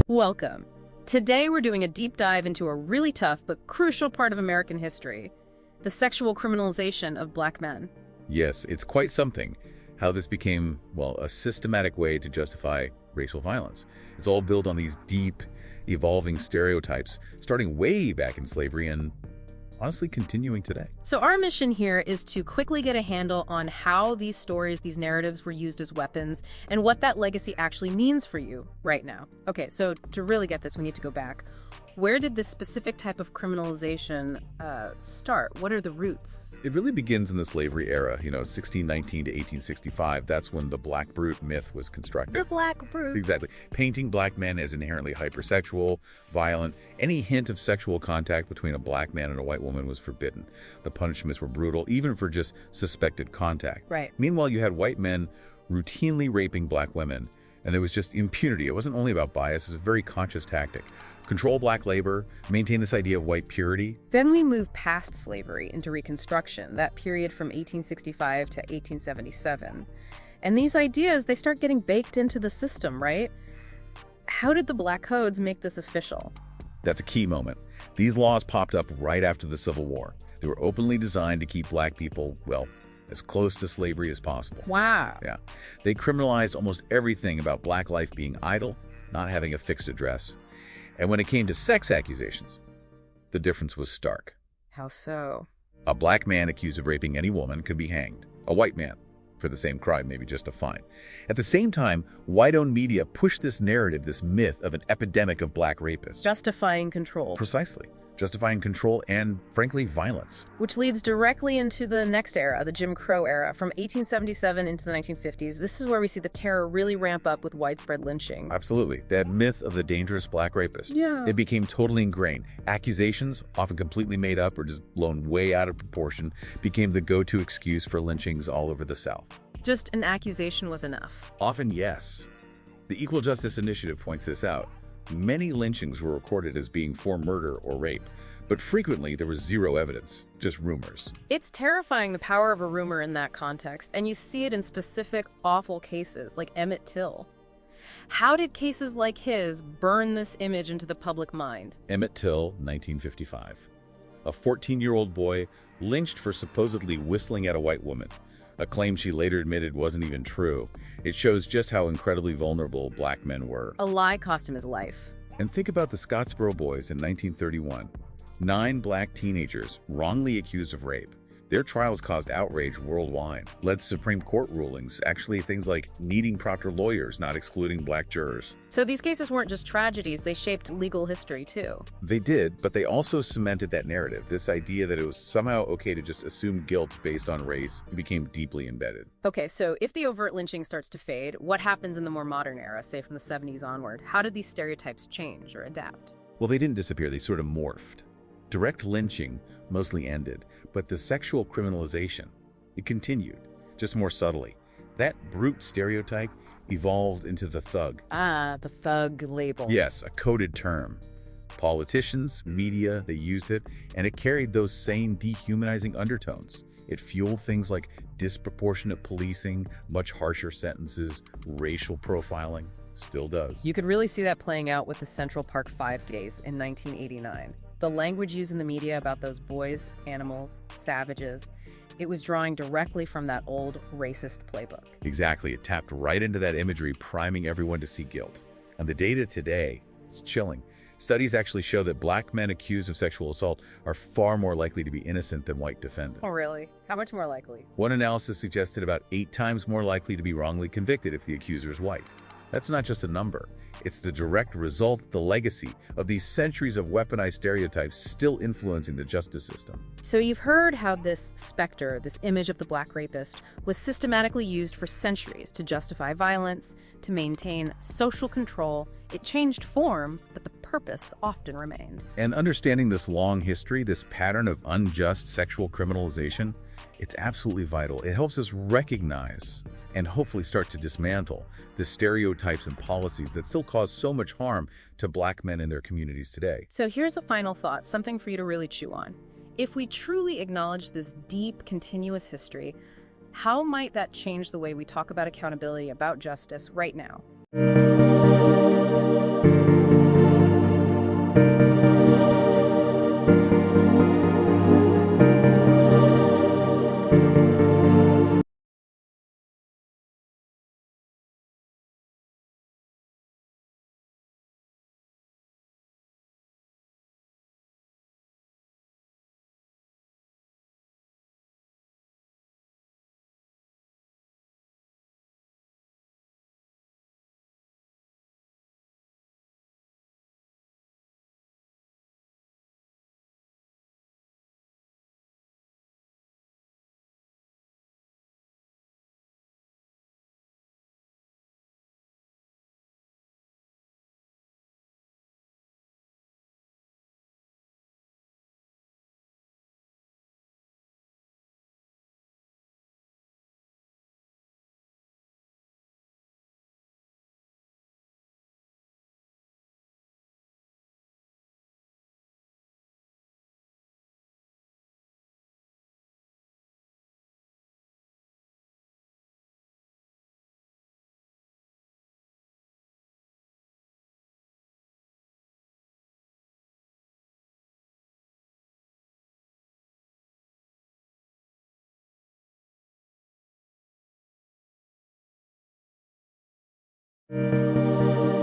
Welcome. Today we're doing a deep dive into a really tough but crucial part of American history, the sexual criminalization of Black men. Yes, it's quite something how this became, well, a systematic way to justify racial violence. It's all built on these deep, evolving stereotypes, starting way back in slavery and honestly continuing today. So our mission here is to quickly get a handle on how these stories, these narratives were used as weapons and what that legacy actually means for you right now. Okay, so to really get this, we need to go back. Where did this specific type of criminalization start? What are the roots? It really begins in the slavery era, 1619 to 1865. That's when the Black Brute myth was constructed. The Black Brute. Exactly. Painting Black men as inherently hypersexual, violent. Any hint of sexual contact between a Black man and a white woman was forbidden. The punishments were brutal, even for just suspected contact. Right. Meanwhile, you had white men routinely raping Black women, and there was just impunity. It wasn't only about bias, it was a very conscious tactic. Control Black labor, maintain this idea of white purity. Then we move past slavery into Reconstruction, that period from 1865 to 1877. And these ideas, they start getting baked into the system, right? How did the Black Codes make this official? That's a key moment. These laws popped up right after the Civil War. They were openly designed to keep Black people, well, as close to slavery as possible. Wow. Yeah. They criminalized almost everything about Black life being idle, not having a fixed address. And when it came to sex accusations, the difference was stark. How so? A Black man accused of raping any woman could be hanged. A white man, for the same crime, maybe just a fine. At the same time, white-owned media pushed this narrative, this myth of an epidemic of Black rapists. Justifying control. Precisely. Justifying control and, frankly, violence. Which leads directly into the next era, the Jim Crow era, from 1877 into the 1950s. This is where we see the terror really ramp up with widespread lynching. Absolutely. That myth of the dangerous Black rapist. Yeah. It became totally ingrained. Accusations, often completely made up or just blown way out of proportion, became the go-to excuse for lynchings all over the South. Just an accusation was enough. Often, yes. The Equal Justice Initiative points this out. Many lynchings were recorded as being for murder or rape, but frequently there was zero evidence, just rumors. It's terrifying, the power of a rumor in that context, and you see it in specific awful cases like Emmett Till. How did cases like his burn this image into the public mind? Emmett Till, 1955. A 14-year-old boy lynched for supposedly whistling at a white woman, a claim she later admitted wasn't even true. It shows just how incredibly vulnerable Black men were. A lie cost him his life. And think about the Scottsboro Boys in 1931. 9 Black teenagers wrongly accused of rape. Their trials caused outrage worldwide, led to Supreme Court rulings, actually things like needing proper lawyers, not excluding Black jurors. So these cases weren't just tragedies, they shaped legal history too. They did, but they also cemented that narrative. This idea that it was somehow okay to just assume guilt based on race became deeply embedded. Okay, so if the overt lynching starts to fade, what happens in the more modern era, say from the 70s onward? How did these stereotypes change or adapt? Well, they didn't disappear, they sort of morphed. Direct lynching mostly ended, but the sexual criminalization, it continued, just more subtly. That brute stereotype evolved into the thug. Ah, the thug label. Yes, a coded term. Politicians, media, they used it, and it carried those same dehumanizing undertones. It fueled things like disproportionate policing, much harsher sentences, racial profiling. Still does. You could really see that playing out with the Central Park 5 days in 1989. The language used in the media about those boys, animals, savages, it was drawing directly from that old racist playbook. Exactly. It tapped right into that imagery, priming everyone to see guilt. And the data today, it's chilling. Studies actually show that Black men accused of sexual assault are far more likely to be innocent than white defendants. Oh, really? How much more likely? One analysis suggested about 8 times more likely to be wrongly convicted if the accuser is white. That's not just a number. It's the direct result, the legacy of these centuries of weaponized stereotypes still influencing the justice system. So you've heard how this specter, this image of the Black rapist, was systematically used for centuries to justify violence, to maintain social control. It changed form, but the purpose often remained. And understanding this long history, this pattern of unjust sexual criminalization, it's absolutely vital. It helps us recognize and hopefully start to dismantle the stereotypes and policies that still cause so much harm to Black men in their communities today. So here's a final thought, something for you to really chew on. If we truly acknowledge this deep, continuous history, how might that change the way we talk about accountability, about justice right now? you.